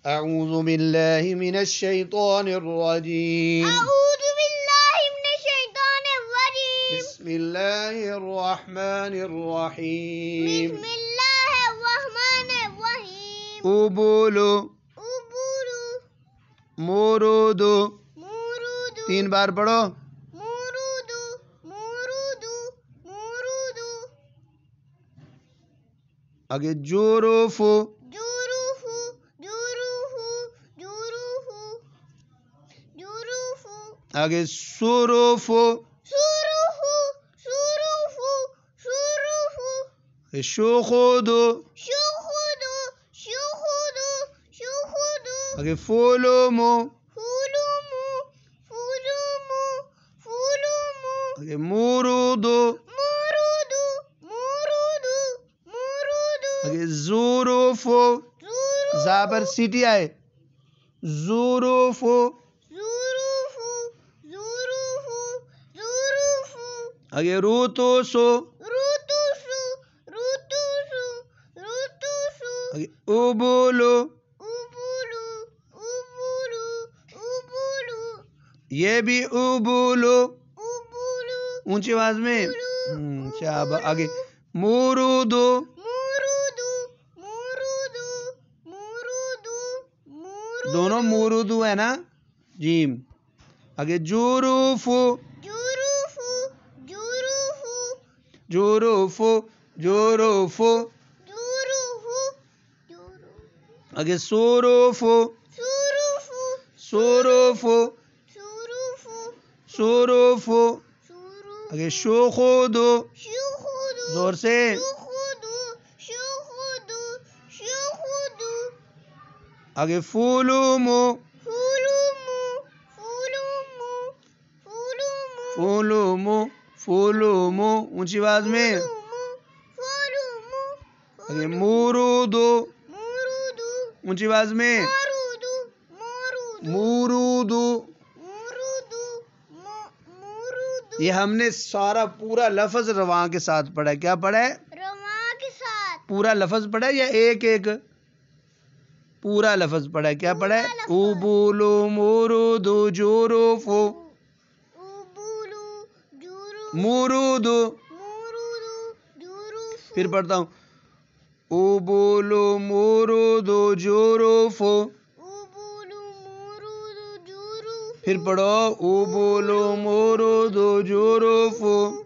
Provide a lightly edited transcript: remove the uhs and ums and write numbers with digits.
أعوذ بالله من الشيطان الرجيم. أعوذ بالله من الشيطان الرجيم. بسم الله الرحمن الرحيم. بسم الله الرحمن الرحيم. أبولو أبولو مورودو. مورود 3 بار پڑھو. مورود مورود مورود. آگے جوروفو. جروف جروف جروف جروف. آگے سوروفو. سروف سروف سروف. شوخودو. شخود شخود شخود. آگے فولومو. فولومو فولومو فولومو. آگے مورودو. مورود مورود مورود. آگے زوروفو. زورو زابر سیٹی آئے. زوروفو. زوروف زوروف زوروف. آگے روتوسو. روتوسو روتوسو روتوسو. آگے اوبولو. اوبولو اوبولو اوبولو. یہ بھی اوبولو. اوبولو اونچی آواز میں. آگے مورودو. مورود مورود مورود مورود. دونوں مورودو ہے نا. جیم. آگے جوروفو. جروف جروف جوروفو. جوروفو. جروف جروف. آگے سوروفو. سروف سوروفو. سروف سوروفو. سروف. آگے شوخودو. شخود زور سے. شخود شخود شخود. آگے فولومو. فولومو فولومو فولومو. فولومو. فولومو. اونچی آواز میں. فولومو آگے مورودو. مورود اونچی آواز میں. مورود مورود مورودو. مورود مورود. یہ ہم نے سارا پورا لفظ رواں کے ساتھ پڑھا ہے. کیا پڑھا ہے؟ رواں کے ساتھ. پورا لفظ پڑھا ہے یا ایک ایک؟ پورا لفظ پڑھا ہے. کیا پڑھا ہے؟ اوبولو مورودو جوروفو اوبولو جروف مورودو. مورود جروف. پھر پڑھتا ہوں. اوبولو مورودو جوروفو. اوبولو مورود جروف. پھر پڑھو. اوبولو مورودو جوروفو.